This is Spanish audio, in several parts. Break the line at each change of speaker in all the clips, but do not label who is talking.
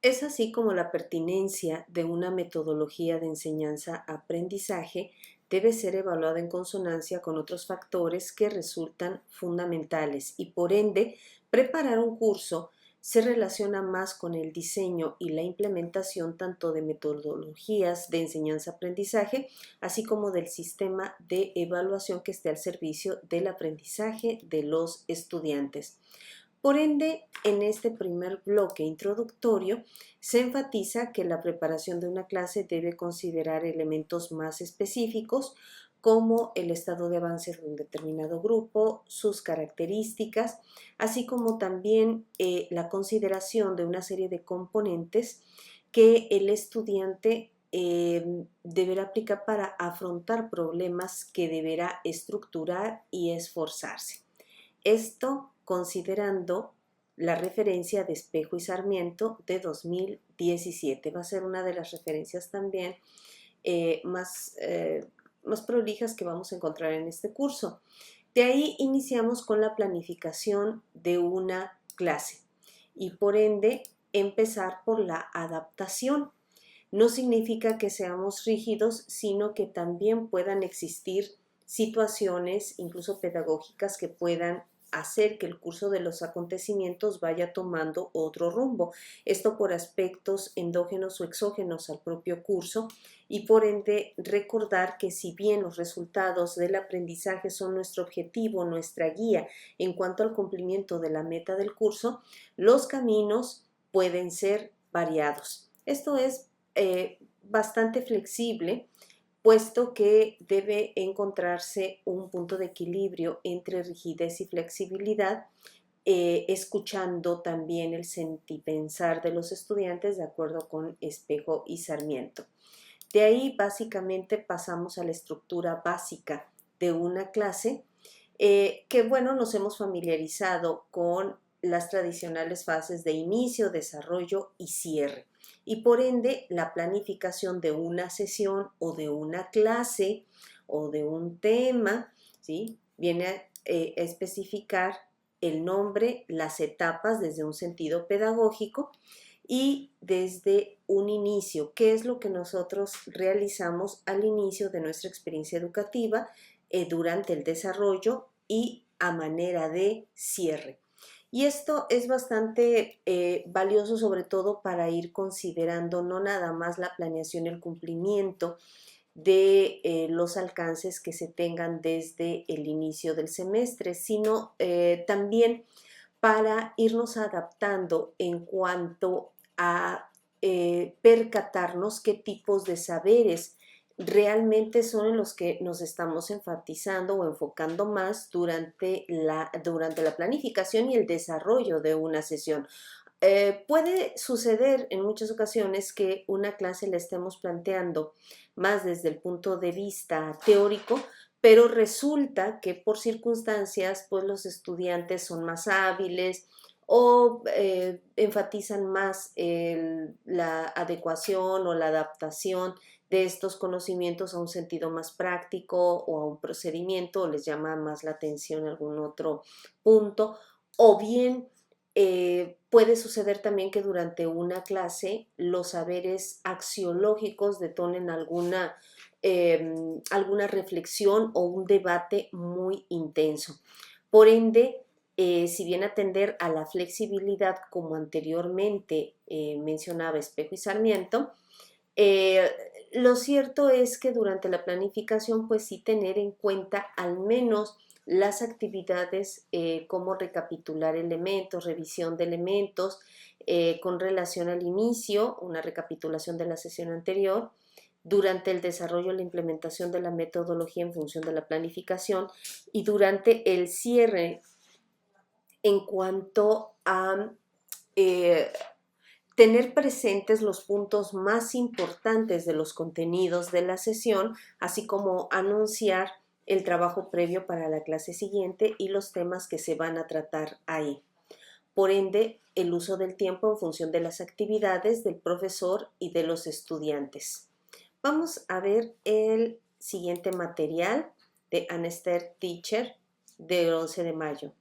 Es así como la pertinencia de una metodología de enseñanza-aprendizaje debe ser evaluada en consonancia con otros factores que resultan fundamentales y por ende preparar un curso se relaciona más con el diseño y la implementación tanto de metodologías de enseñanza-aprendizaje, así como del sistema de evaluación que esté al servicio del aprendizaje de los estudiantes. Por ende, en este primer bloque introductorio se enfatiza que la preparación de una clase debe considerar elementos más específicos como el estado de avance de un determinado grupo, sus características, así como también la consideración de una serie de componentes que el estudiante deberá aplicar para afrontar problemas que deberá estructurar y esforzarse. Esto considerando la referencia de Espejo y Sarmiento de 2017. Va a ser una de las referencias también más prolijas que vamos a encontrar en este curso. De ahí iniciamos con la planificación de una clase y por ende empezar por la adaptación. No significa que seamos rígidos, sino que también puedan existir situaciones, incluso pedagógicas, que puedan hacer que el curso de los acontecimientos vaya tomando otro rumbo. Esto por aspectos endógenos o exógenos al propio curso y por ende recordar que si bien los resultados del aprendizaje son nuestro objetivo, nuestra guía en cuanto al cumplimiento de la meta del curso, los caminos pueden ser variados. Esto es bastante flexible, puesto que debe encontrarse un punto de equilibrio entre rigidez y flexibilidad, escuchando también el sentipensar de los estudiantes de acuerdo con Espejo y Sarmiento. De ahí básicamente pasamos a la estructura básica de una clase, que bueno, nos hemos familiarizado con las tradicionales fases de inicio, desarrollo y cierre. Y por ende, la planificación de una sesión o de una clase o de un tema, ¿sí? Viene a especificar el nombre, las etapas desde un sentido pedagógico y desde un inicio, qué es lo que nosotros realizamos al inicio de nuestra experiencia educativa, durante el desarrollo y a manera de cierre. Y esto es bastante valioso, sobre todo para ir considerando no nada más la planeación y el cumplimiento de los alcances que se tengan desde el inicio del semestre, sino también para irnos adaptando en cuanto a percatarnos qué tipos de saberes realmente son en los que nos estamos enfatizando o enfocando más durante la planificación y el desarrollo de una sesión. Puede suceder en muchas ocasiones que una clase la estemos planteando más desde el punto de vista teórico, pero resulta que por circunstancias, pues los estudiantes son más hábiles o enfatizan más la adecuación o la adaptación de estos conocimientos a un sentido más práctico o a un procedimiento, o les llama más la atención algún otro punto, o bien puede suceder también que durante una clase los saberes axiológicos detonen alguna reflexión o un debate muy intenso. Por ende, si bien atender a la flexibilidad, como anteriormente mencionaba Espejo y Sarmiento, lo cierto es que durante la planificación, pues sí tener en cuenta al menos las actividades como recapitular elementos, revisión de elementos, con relación al inicio, una recapitulación de la sesión anterior, durante el desarrollo y la implementación de la metodología en función de la planificación y durante el cierre en cuanto a tener presentes los puntos más importantes de los contenidos de la sesión, así como anunciar el trabajo previo para la clase siguiente y los temas que se van a tratar ahí. Por ende, el uso del tiempo en función de las actividades del profesor y de los estudiantes. Vamos a ver el siguiente material de Ana Esther Teacher del 11 de mayo.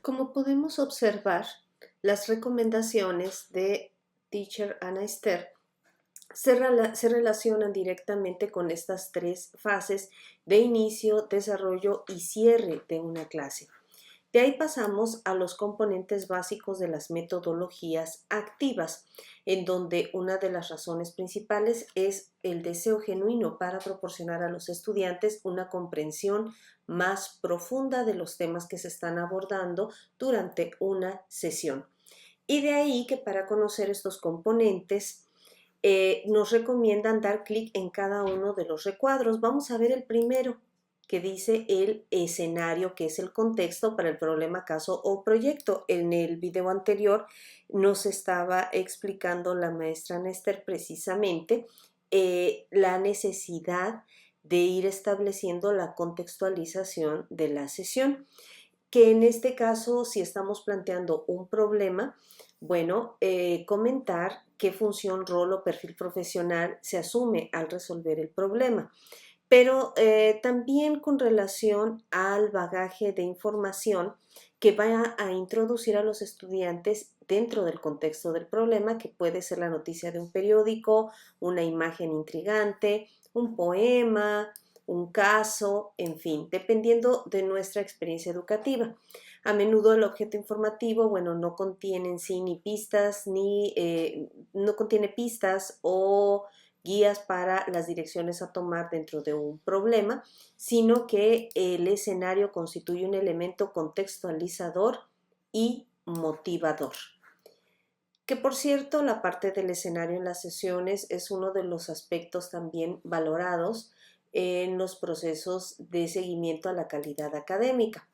Como podemos observar, las recomendaciones de Teacher Ana Esther se relacionan directamente con estas tres fases de inicio, desarrollo y cierre de una clase. De ahí pasamos a los componentes básicos de las metodologías activas, en donde una de las razones principales es el deseo genuino para proporcionar a los estudiantes una comprensión más profunda de los temas que se están abordando durante una sesión. Y de ahí que para conocer estos componentes nos recomiendan dar clic en cada uno de los recuadros. Vamos a ver el primero, que dice el escenario, que es el contexto para el problema, caso o proyecto. En el video anterior nos estaba explicando la maestra Néstor precisamente la necesidad de ir estableciendo la contextualización de la sesión, que en este caso, si estamos planteando un problema, bueno, comentar qué función, rol o perfil profesional se asume al resolver el problema, pero también con relación al bagaje de información que va a introducir a los estudiantes dentro del contexto del problema, que puede ser la noticia de un periódico, una imagen intrigante, un poema, un caso, en fin, dependiendo de nuestra experiencia educativa. A menudo el objeto informativo, bueno, no contiene en sí ni pistas, no contiene pistas o guías para las direcciones a tomar dentro de un problema, sino que el escenario constituye un elemento contextualizador y motivador. Que por cierto, la parte del escenario en las sesiones es uno de los aspectos también valorados en los procesos de seguimiento a la calidad académica.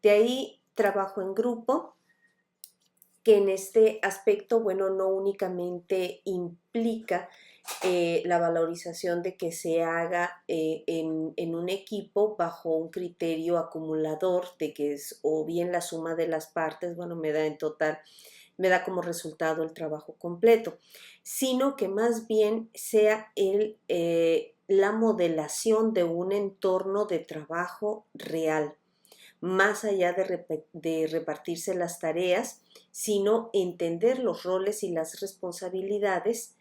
De ahí, trabajo en grupo, que en este aspecto, bueno, no únicamente implica la valorización de que se haga en un equipo bajo un criterio acumulador de que es o bien la suma de las partes, bueno, me da como resultado el trabajo completo, sino que más bien sea la modelación de un entorno de trabajo real, más allá de repartirse las tareas, sino entender los roles y las responsabilidades,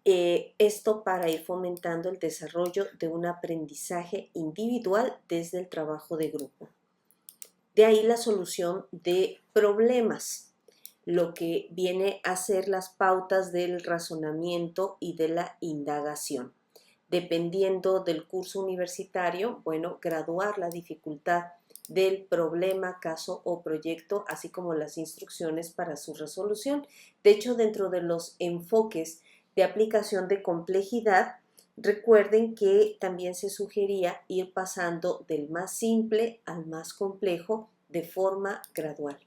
esto para ir fomentando el desarrollo de un aprendizaje individual desde el trabajo de grupo. De ahí la solución de problemas, lo que viene a ser las pautas del razonamiento y de la indagación. Dependiendo del curso universitario, bueno, graduar la dificultad del problema, caso o proyecto, así como las instrucciones para su resolución. De hecho, dentro de los enfoques de aplicación de complejidad, recuerden que también se sugería ir pasando del más simple al más complejo de forma gradual.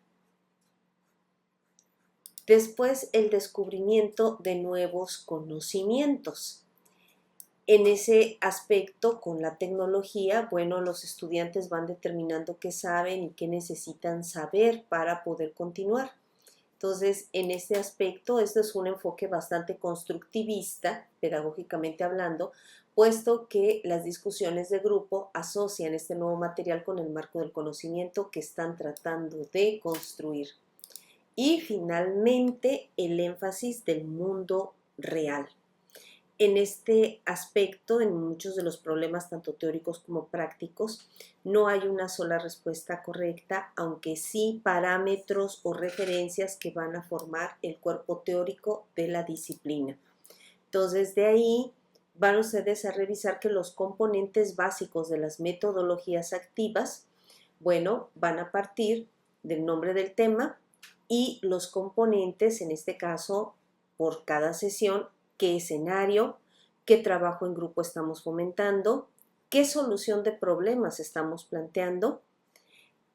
Después, el descubrimiento de nuevos conocimientos. En ese aspecto, con la tecnología, bueno, los estudiantes van determinando qué saben y qué necesitan saber para poder continuar. Entonces, en este aspecto, esto es un enfoque bastante constructivista, pedagógicamente hablando, puesto que las discusiones de grupo asocian este nuevo material con el marco del conocimiento que están tratando de construir. Y finalmente, el énfasis del mundo real. En este aspecto, en muchos de los problemas, tanto teóricos como prácticos, no hay una sola respuesta correcta, aunque sí parámetros o referencias que van a formar el cuerpo teórico de la disciplina. Entonces, de ahí van ustedes a revisar que los componentes básicos de las metodologías activas, bueno, van a partir del nombre del tema y los componentes, en este caso, por cada sesión, qué escenario, qué trabajo en grupo estamos fomentando, qué solución de problemas estamos planteando,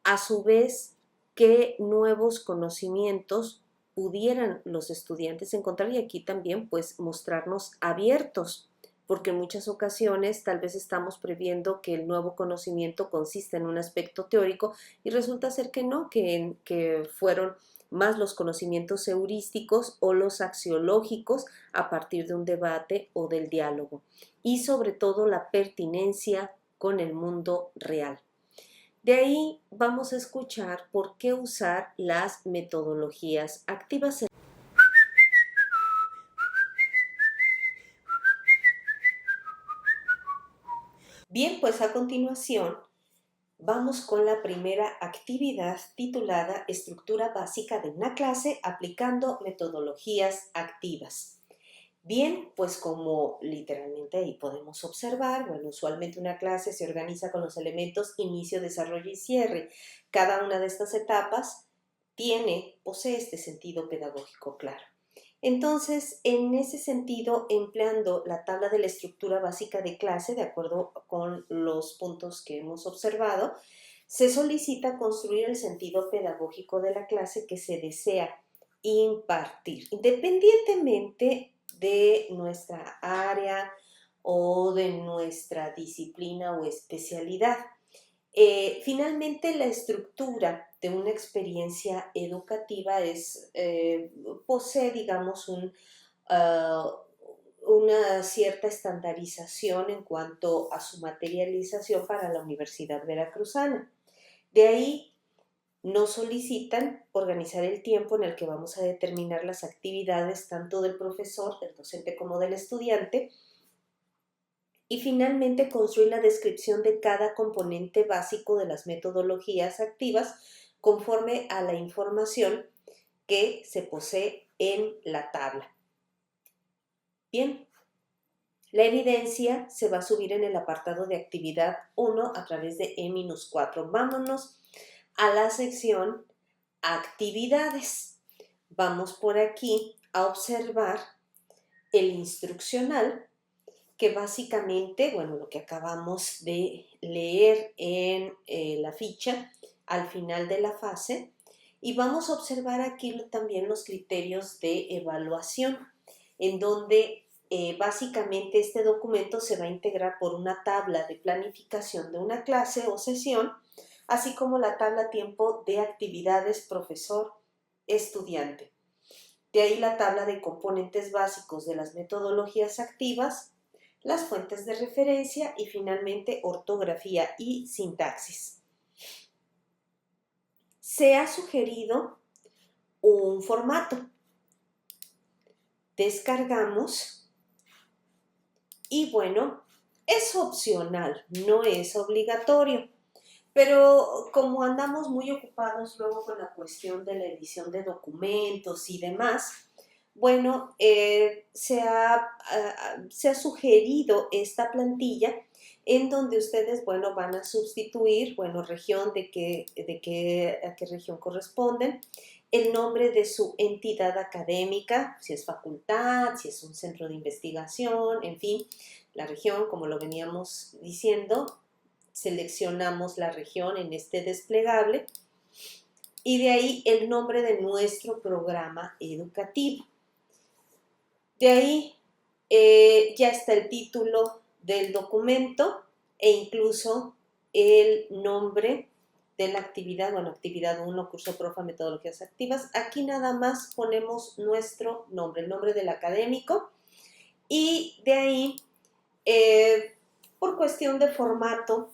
a su vez, qué nuevos conocimientos pudieran los estudiantes encontrar, y aquí también pues mostrarnos abiertos, porque en muchas ocasiones tal vez estamos previendo que el nuevo conocimiento consiste en un aspecto teórico y resulta ser que no, que fueron más los conocimientos heurísticos o los axiológicos a partir de un debate o del diálogo, y sobre todo la pertinencia con el mundo real. De ahí vamos a escuchar por qué usar las metodologías activas. Bien, pues a continuación vamos con la primera actividad titulada Estructura básica de una clase aplicando metodologías activas. Bien, pues como literalmente ahí podemos observar, bueno, usualmente una clase se organiza con los elementos inicio, desarrollo y cierre. Cada una de estas etapas posee este sentido pedagógico claro. Entonces, en ese sentido, empleando la tabla de la estructura básica de clase, de acuerdo con los puntos que hemos observado, se solicita construir el sentido pedagógico de la clase que se desea impartir, independientemente de nuestra área o de nuestra disciplina o especialidad. Finalmente, la estructura de una experiencia educativa posee, digamos, una cierta estandarización en cuanto a su materialización para la Universidad Veracruzana. De ahí nos solicitan organizar el tiempo en el que vamos a determinar las actividades tanto del profesor, del docente como del estudiante, y finalmente construir la descripción de cada componente básico de las metodologías activas conforme a la información que se posee en la tabla. Bien, la evidencia se va a subir en el apartado de actividad 1 a través de E-4. Vámonos a la sección actividades. Vamos por aquí a observar el instruccional, que básicamente, bueno, lo que acabamos de leer en la ficha al final de la fase, y vamos a observar aquí también los criterios de evaluación, en donde básicamente este documento se va a integrar por una tabla de planificación de una clase o sesión, así como la tabla tiempo de actividades profesor-estudiante. De ahí la tabla de componentes básicos de las metodologías activas, las fuentes de referencia y finalmente ortografía y sintaxis. Se ha sugerido un formato. Descargamos y bueno, es opcional, no es obligatorio. Pero como andamos muy ocupados luego con la cuestión de la edición de documentos y demás, bueno, se ha sugerido esta plantilla en donde ustedes, bueno, van a sustituir, bueno, región a qué región corresponden, el nombre de su entidad académica, si es facultad, si es un centro de investigación, en fin, la región, como lo veníamos diciendo, seleccionamos la región en este desplegable y de ahí el nombre de nuestro programa educativo. De ahí ya está el título del documento e incluso el nombre de la actividad, bueno, actividad 1, curso profa, metodologías activas. Aquí nada más ponemos nuestro nombre, el nombre del académico, y de ahí, por cuestión de formato,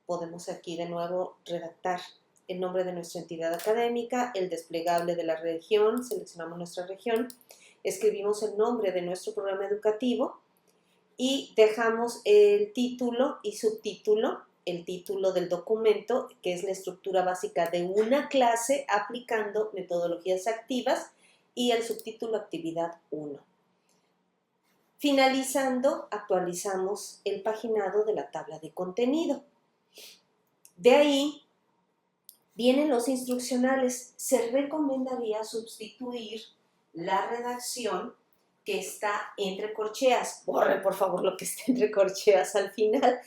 podemos aquí de nuevo redactar el nombre de nuestra entidad académica, el desplegable de la región, seleccionamos nuestra región, escribimos el nombre de nuestro programa educativo y dejamos el título y subtítulo, el título del documento, que es la estructura básica de una clase aplicando metodologías activas, y el subtítulo actividad 1. Finalizando, actualizamos el paginado de la tabla de contenido. De ahí vienen los instruccionales. Se recomendaría sustituir la redacción que está entre corcheas. Borre, por favor, lo que está entre corcheas al final.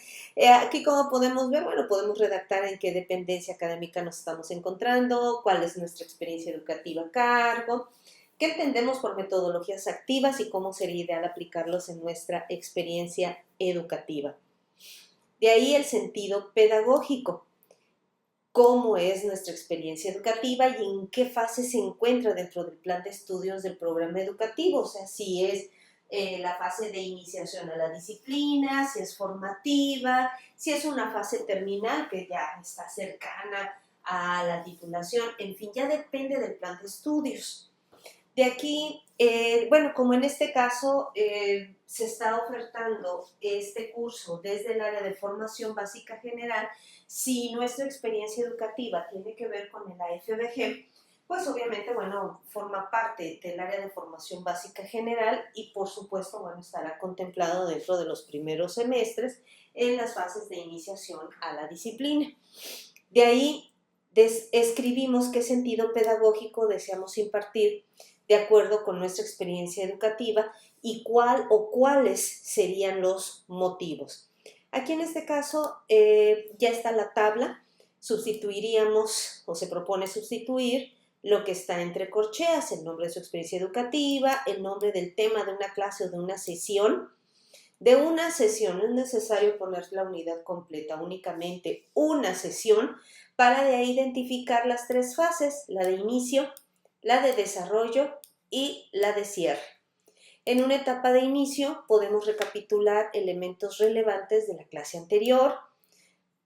Aquí, como podemos ver, bueno, podemos redactar en qué dependencia académica nos estamos encontrando, cuál es nuestra experiencia educativa a cargo, qué entendemos por metodologías activas y cómo sería ideal aplicarlos en nuestra experiencia educativa. De ahí el sentido pedagógico. cómo es nuestra experiencia educativa y en qué fase se encuentra dentro del plan de estudios del programa educativo, o sea, si es la fase de iniciación a la disciplina, si es formativa, si es una fase terminal que ya está cercana a la titulación, en fin, ya depende del plan de estudios. De aquí, bueno, como en este caso se está ofertando este curso desde el área de formación básica general, si nuestra experiencia educativa tiene que ver con el AFBG, pues obviamente, bueno, forma parte del área de formación básica general y por supuesto, bueno, estará contemplado dentro de los primeros semestres en las fases de iniciación a la disciplina. De ahí escribimos qué sentido pedagógico deseamos impartir de acuerdo con nuestra experiencia educativa y cuál o cuáles serían los motivos. Aquí en este caso ya está la tabla, sustituiríamos o se propone sustituir lo que está entre corcheas, el nombre de su experiencia educativa, el nombre del tema de una clase o de una sesión. De una sesión no es necesario poner la unidad completa, únicamente una sesión para de ahí identificar las tres fases, la de inicio, la de desarrollo y la de cierre. En una etapa de inicio podemos recapitular elementos relevantes de la clase anterior.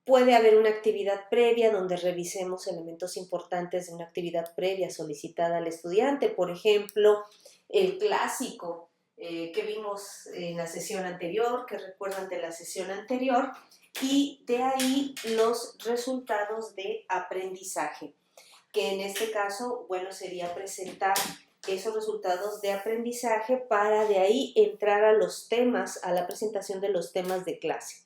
Puede haber una actividad previa donde revisemos elementos importantes de una actividad previa solicitada al estudiante. Por ejemplo, el clásico que vimos en la sesión anterior, que recuerdan de la sesión anterior, y de ahí los resultados de aprendizaje, que en este caso, bueno, sería presentar esos resultados de aprendizaje para de ahí entrar a los temas, a la presentación de los temas de clase.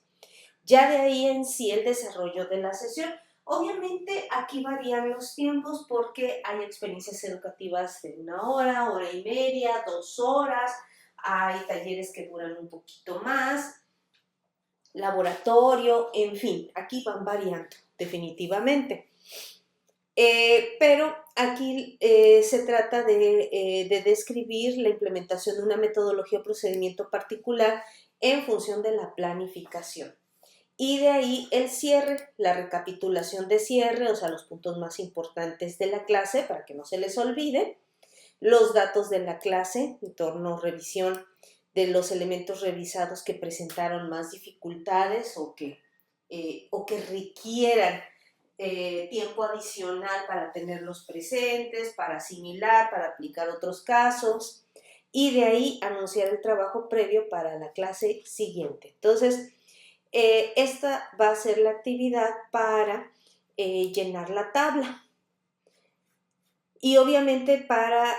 Ya de ahí en sí el desarrollo de la sesión. Obviamente aquí varían los tiempos porque hay experiencias educativas de 1 hora, 1 hora y media, 2 horas, hay talleres que duran un poquito más, laboratorio, en fin, aquí van variando definitivamente. Pero aquí se trata de describir la implementación de una metodología o procedimiento particular en función de la planificación. Y de ahí el cierre, la recapitulación de cierre, o sea, los puntos más importantes de la clase para que no se les olvide, los datos de la clase, en torno a revisión de los elementos revisados que presentaron más dificultades o que requieran tiempo adicional para tenerlos presentes, para asimilar, para aplicar otros casos y de ahí anunciar el trabajo previo para la clase siguiente. Entonces, esta va a ser la actividad para llenar la tabla. Y obviamente para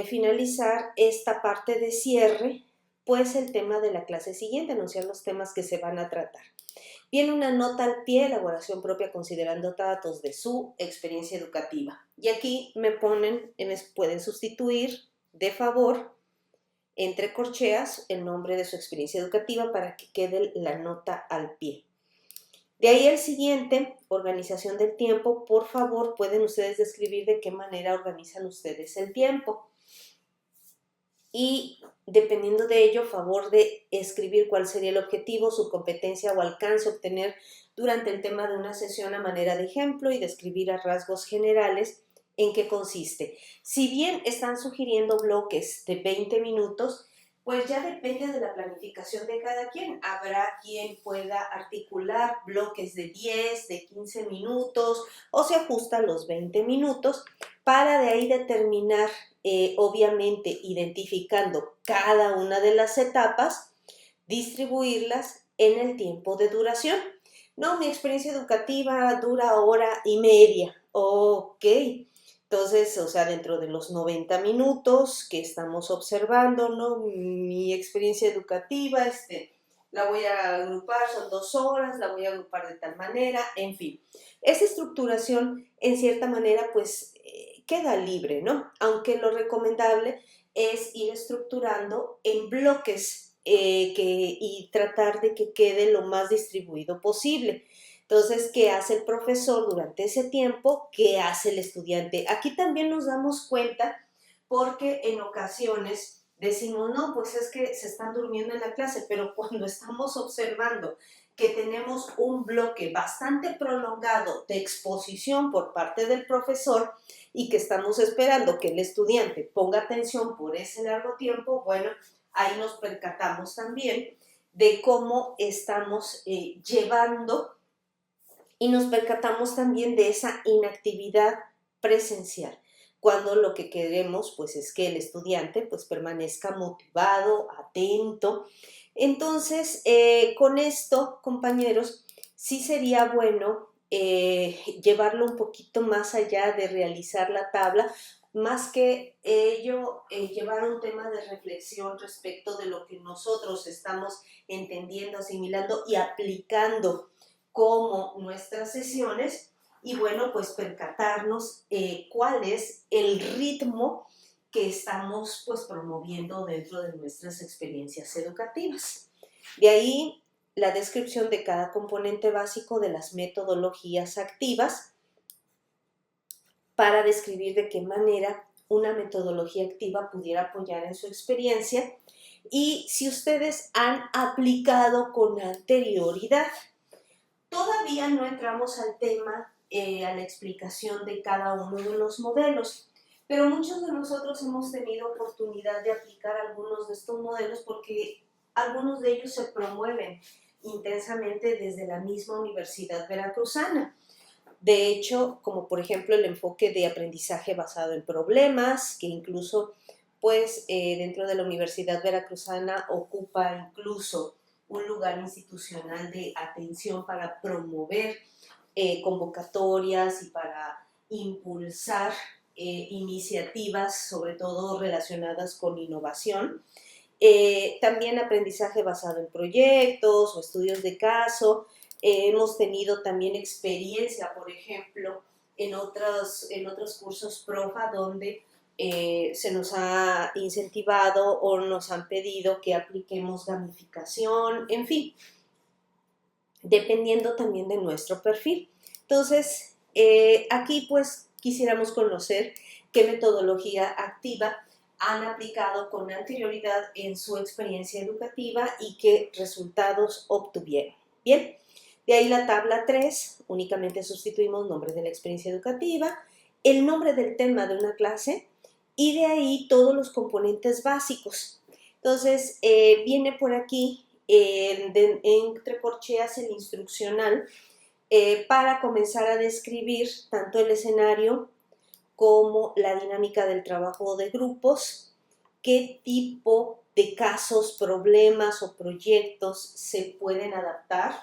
finalizar esta parte de cierre, pues el tema de la clase siguiente, anunciar los temas que se van a tratar. Viene una nota al pie, elaboración propia considerando datos de su experiencia educativa. Y aquí me pueden sustituir de favor entre corcheas el nombre de su experiencia educativa para que quede la nota al pie. De ahí el siguiente, organización del tiempo. Por favor, pueden ustedes describir de qué manera organizan ustedes el tiempo. Y dependiendo de ello, favor de escribir cuál sería el objetivo, su competencia o alcance a obtener durante el tema de una sesión a manera de ejemplo y describir a rasgos generales en qué consiste. Si bien están sugiriendo bloques de 20 minutos, pues ya depende de la planificación de cada quien. Habrá quien pueda articular bloques de 10, de 15 minutos o se ajusta a los 20 minutos para de ahí determinar, obviamente, identificando cada una de las etapas, distribuirlas en el tiempo de duración. No, mi experiencia educativa dura 1 hora y media. Ok. Entonces, o sea, dentro de los 90 minutos que estamos observando, ¿no? Mi experiencia educativa, la voy a agrupar, son 2 horas, la voy a agrupar de tal manera, en fin. Esa estructuración, en cierta manera, pues, queda libre, ¿no? Aunque lo recomendable es ir estructurando en bloques y tratar de que quede lo más distribuido posible. Entonces, ¿qué hace el profesor durante ese tiempo? ¿Qué hace el estudiante? Aquí también nos damos cuenta porque en ocasiones decimos, no, pues es que se están durmiendo en la clase, pero cuando estamos observando que tenemos un bloque bastante prolongado de exposición por parte del profesor y que estamos esperando que el estudiante ponga atención por ese largo tiempo, bueno, ahí nos percatamos también de cómo estamos llevando y nos percatamos también de esa inactividad presencial, cuando lo que queremos pues es que el estudiante pues permanezca motivado, atento. Entonces, con esto, compañeros, sí sería bueno llevarlo un poquito más allá de realizar la tabla, más que ello, llevar un tema de reflexión respecto de lo que nosotros estamos entendiendo, asimilando y aplicando como nuestras sesiones y bueno, pues percatarnos cuál es el ritmo que estamos pues promoviendo dentro de nuestras experiencias educativas. De ahí la descripción de cada componente básico de las metodologías activas para describir de qué manera una metodología activa pudiera apoyar en su experiencia y si ustedes han aplicado con anterioridad. Todavía no entramos al tema, a la explicación de cada uno de los modelos, pero muchos de nosotros hemos tenido oportunidad de aplicar algunos de estos modelos porque algunos de ellos se promueven intensamente desde la misma Universidad Veracruzana. De hecho, como por ejemplo el enfoque de aprendizaje basado en problemas, que incluso pues dentro de la Universidad Veracruzana ocupa incluso un lugar institucional de atención para promover convocatorias y para impulsar iniciativas, sobre todo relacionadas con innovación. También aprendizaje basado en proyectos o estudios de caso. Hemos tenido también experiencia, por ejemplo, en otros cursos PROFA donde se nos ha incentivado o nos han pedido que apliquemos gamificación, en fin, dependiendo también de nuestro perfil. Entonces, aquí pues quisiéramos conocer qué metodología activa han aplicado con anterioridad en su experiencia educativa y qué resultados obtuvieron. Bien, de ahí la tabla 3, únicamente sustituimos nombre de la experiencia educativa, el nombre del tema de una clase y de ahí todos los componentes básicos. Entonces, viene por aquí entre corcheas el instruccional para comenzar a describir tanto el escenario como la dinámica del trabajo de grupos, qué tipo de casos, problemas o proyectos se pueden adaptar.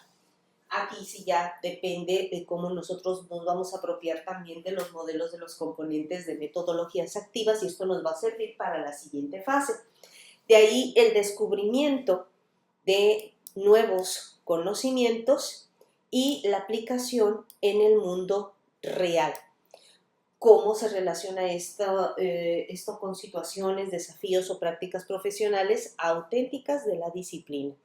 Aquí sí ya depende de cómo nosotros nos vamos a apropiar también de los modelos de los componentes de metodologías activas y esto nos va a servir para la siguiente fase. De ahí el descubrimiento de nuevos conocimientos y la aplicación en el mundo real. Cómo se relaciona esto con situaciones, desafíos o prácticas profesionales auténticas de la disciplina.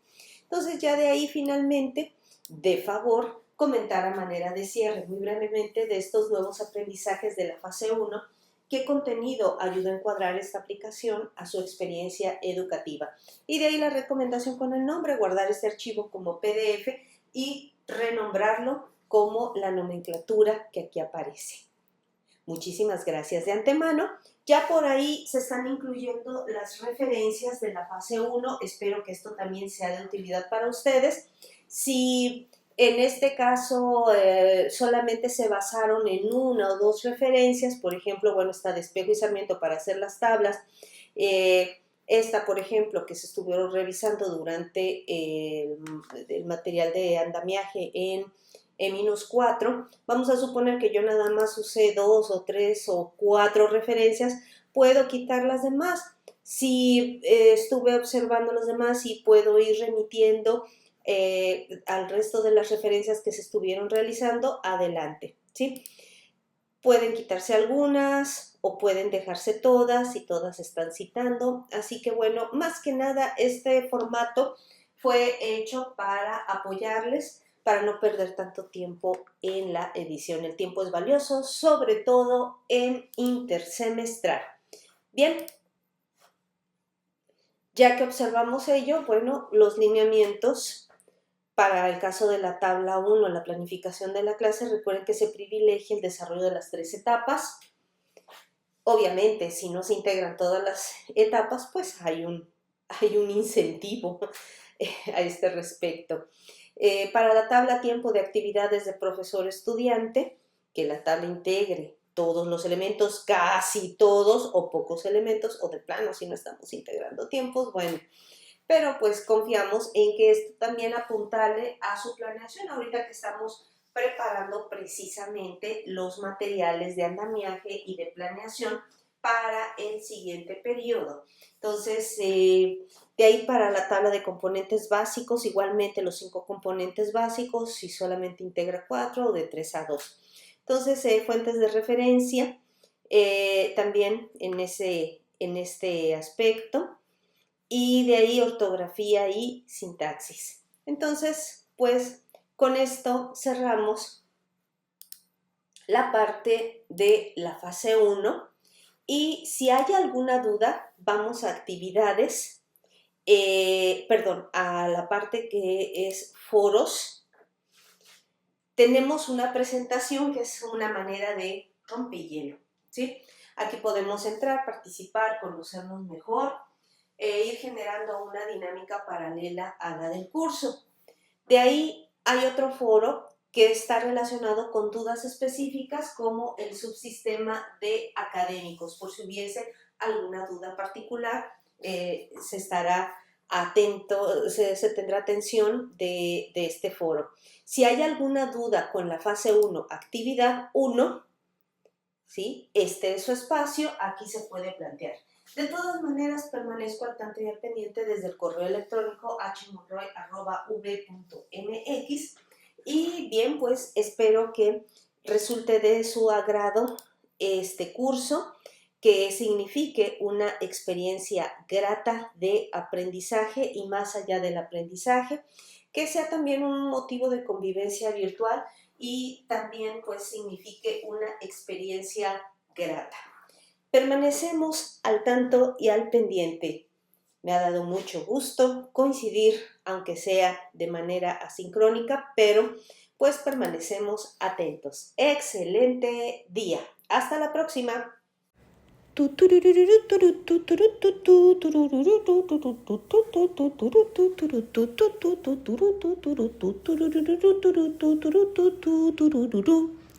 Entonces ya de ahí finalmente, de favor, comentar a manera de cierre muy brevemente de estos nuevos aprendizajes de la fase 1, qué contenido ayuda a encuadrar esta aplicación a su experiencia educativa. Y de ahí la recomendación con el nombre, guardar este archivo como PDF y renombrarlo como la nomenclatura que aquí aparece. Muchísimas gracias de antemano. Ya por ahí se están incluyendo las referencias de la fase 1. Espero que esto también sea de utilidad para ustedes. Si en este caso solamente se basaron en una o dos referencias, por ejemplo, bueno, está de Espejo y Sarmiento para hacer las tablas. Esta, por ejemplo, que se estuvieron revisando durante el material de andamiaje en E-4, vamos a suponer que yo nada más usé 2 o 3 o 4 referencias, puedo quitar las demás. Si estuve observando las demás y puedo ir remitiendo al resto de las referencias que se estuvieron realizando, adelante, ¿sí? Pueden quitarse algunas o pueden dejarse todas y todas están citando. Así que bueno, más que nada este formato fue hecho para apoyarles, para no perder tanto tiempo en la edición. El tiempo es valioso, sobre todo en intersemestral. Bien, ya que observamos ello, bueno, los lineamientos Para el caso de la tabla 1, la planificación de la clase, recuerden que se privilegia el desarrollo de las 3 etapas. Obviamente, si no se integran todas las etapas, pues hay un incentivo a este respecto. Para la tabla tiempo de actividades de profesor-estudiante, que la tabla integre todos los elementos, casi todos o pocos elementos, o de plano si no estamos integrando tiempos, bueno, pero pues confiamos en que esto también apuntale a su planeación ahorita que estamos preparando precisamente los materiales de andamiaje y de planeación para el siguiente periodo. Entonces, de ahí para la tabla de componentes básicos, igualmente los 5 componentes básicos, si solamente integra 4 o de 3 a 2. Entonces, fuentes de referencia, también en este aspecto, y de ahí ortografía y sintaxis. Entonces, pues con esto cerramos la parte de la fase 1 y si hay alguna duda, vamos a actividades, a la parte que es foros. Tenemos una presentación que es una manera de rompehielo, ¿sí? Aquí podemos entrar, participar, conocernos mejor, ir generando una dinámica paralela a la del curso. De ahí hay otro foro que está relacionado con dudas específicas como el subsistema de académicos. Por si hubiese alguna duda particular, se estará atento, se tendrá atención de este foro. Si hay alguna duda con la fase 1, actividad 1, ¿sí? Este es su espacio, aquí se puede plantear. De todas maneras, permanezco al tanto y al pendiente desde el correo electrónico hmonroy@v.mx y bien, pues espero que resulte de su agrado este curso, que signifique una experiencia grata de aprendizaje y más allá del aprendizaje, que sea también un motivo de convivencia virtual y también pues signifique una experiencia grata. Permanecemos al tanto y al pendiente. Me ha dado mucho gusto coincidir, aunque sea de manera asincrónica, pero pues permanecemos atentos. Excelente día. Hasta la próxima.